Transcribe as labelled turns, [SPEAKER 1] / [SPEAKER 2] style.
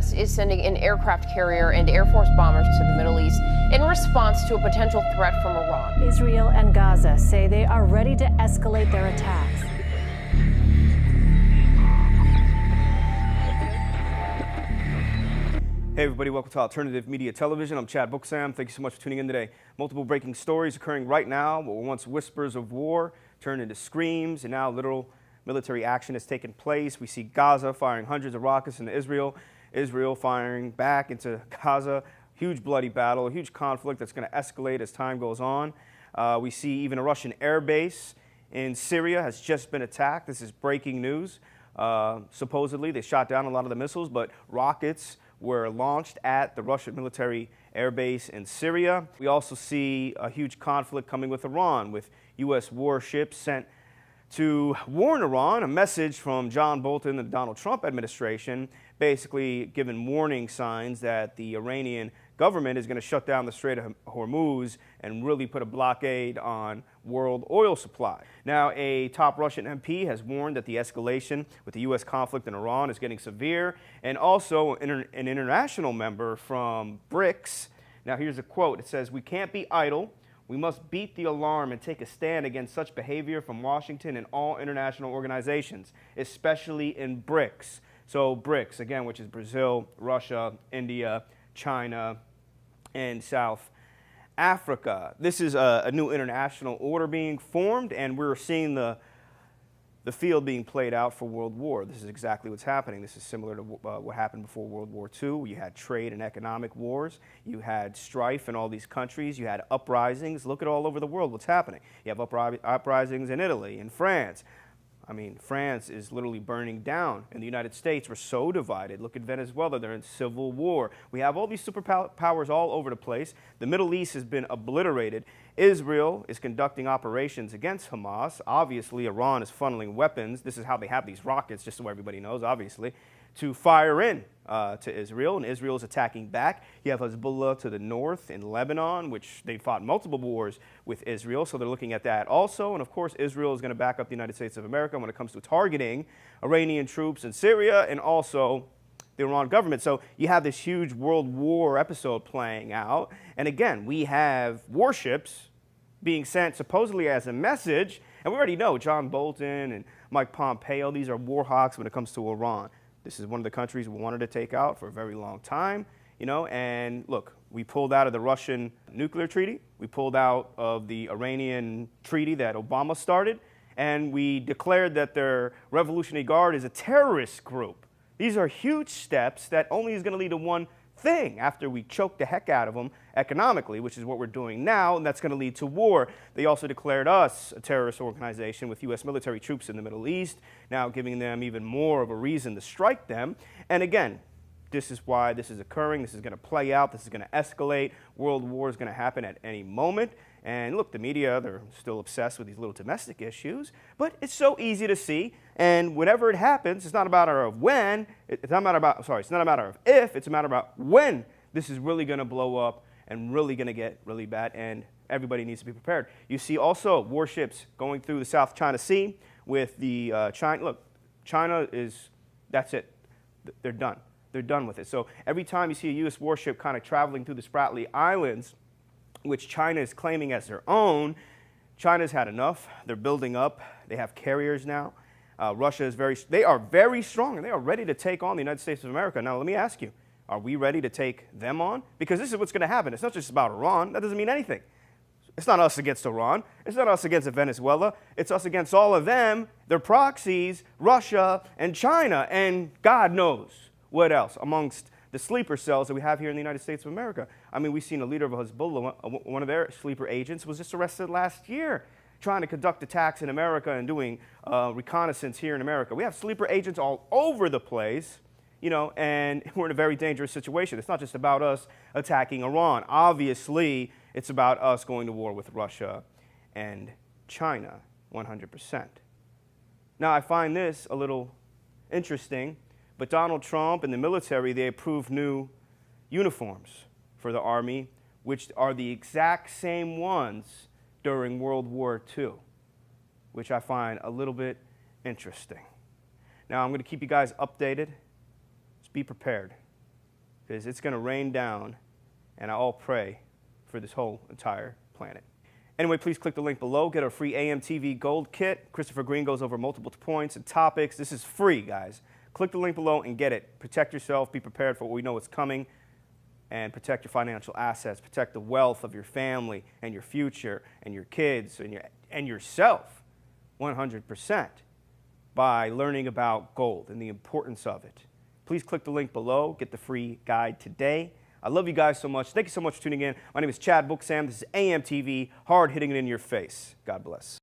[SPEAKER 1] U.S. is sending an aircraft carrier and Air Force bombers to the Middle East in response to a potential threat from Iran.
[SPEAKER 2] Israel and Gaza say they are ready to escalate their attacks.
[SPEAKER 3] Hey everybody, welcome to Alternative Media Television. I'm Chad Booksam. Thank you so much for tuning in today. Multiple breaking stories occurring right now. What were once whispers of war turned into screams, and now literal military action has taken place. We see Gaza firing hundreds of rockets into Israel, Israel firing back into Gaza. Huge bloody battle, a huge conflict that's going to escalate as time goes on. We see even a Russian air base in Syria has just been attacked. This is breaking news. Supposedly they shot down a lot of the missiles, but rockets were launched at the Russian military air base in Syria. We also see a huge conflict coming with Iran, with U.S. warships sent to warn Iran, a message from John Bolton and the Donald Trump administration, basically giving warning signs that the Iranian government is going to shut down the Strait of Hormuz and really put a blockade on world oil supply. Now, a top Russian MP has warned that the escalation with the U.S. conflict in Iran is getting severe, and also an international member from BRICS. Now, here's a quote. It says, "We can't be idle. We must beat the alarm and take a stand against such behavior from Washington and all international organizations, especially in BRICS." So BRICS, again, which is Brazil, Russia, India, China, and South Africa. This is a new international order being formed, and we're seeing the field being played out for World War. This is exactly what's happening. This is similar to what happened before World War II. You had trade and economic wars. You had strife in all these countries. You had uprisings. Look at all over the world what's happening. You have uprisings in Italy, in France. I mean, France is literally burning down. In the United States, we're so divided. Look at Venezuela. They're in civil war. We have all these superpowers all over the place. The Middle East has been obliterated. Israel is conducting operations against Hamas. Obviously, Iran is funneling weapons. This is how they have these rockets, just so everybody knows, obviously, to fire in to Israel, and Israel is attacking back. You have Hezbollah to the north in Lebanon, which they fought multiple wars with Israel, so they're looking at that also. And of course, Israel is going to back up the United States of America when it comes to targeting Iranian troops in Syria and also the Iran government. So you have this huge world war episode playing out. And again, we have warships being sent supposedly as a message, and we already know John Bolton and Mike Pompeo, these are war hawks when it comes to Iran. This is one of the countries we wanted to take out for a very long time, you know, and look, we pulled out of the Russian nuclear treaty, we pulled out of the Iranian treaty that Obama started, and we declared that their Revolutionary Guard is a terrorist group. These are huge steps that only is going to lead to one thing after we choke the heck out of them economically, which is what we're doing now, and that's going to lead to war. They also declared us a terrorist organization with U.S. military troops in the Middle East, now giving them even more of a reason to strike them. And again, this is why this is occurring. This is going to play out. This is going to escalate. World war is going to happen at any moment. And look, the media, they're still obsessed with these little domestic issues, but it's so easy to see. And whenever it happens, it's not a matter of when, it's not a matter of if, it's a matter about when this is really going to blow up and really going to get really bad, and everybody needs to be prepared. You see also warships going through the South China Sea with the China. Look, China is, that's it. They're done. They're done with it. So every time you see a U.S. warship kind of traveling through the Spratly Islands, which China is claiming as their own, China's had enough. They're building up. They have carriers now. Russia is they are very strong, and they are ready to take on the United States of America. Now, let me ask you, are we ready to take them on? Because this is what's going to happen. It's not just about Iran. That doesn't mean anything. It's not us against Iran. It's not us against Venezuela. It's us against all of them, their proxies, Russia and China, and God knows what else amongst the sleeper cells that we have here in the United States of America. I mean, we've seen a leader of Hezbollah, one of their sleeper agents, was just arrested last year trying to conduct attacks in America and doing reconnaissance here in America. We have sleeper agents all over the place, you know, and we're in a very dangerous situation. It's not just about us attacking Iran. Obviously, it's about us going to war with Russia and China, 100%. Now, I find this a little interesting, but Donald Trump and the military, they approved new uniforms for the Army, which are the exact same ones during World War II, which I find a little bit interesting. Now, I'm going to keep you guys updated. Just be prepared. because it's going to rain down, and I all pray for this whole entire planet. Anyway, please click the link below. Get our free AMTV Gold Kit. Christopher Green goes over multiple points and topics. This is free, guys. Click the link below and get it. Protect yourself. Be prepared for what we know is coming. And protect your financial assets. Protect the wealth of your family and your future and your kids and yourself 100% by learning about gold and the importance of it. Please click the link below. Get the free guide today. I love you guys so much. Thank you so much for tuning in. My name is Chad Booksam. This is AMTV, hard hitting it in your face. God bless.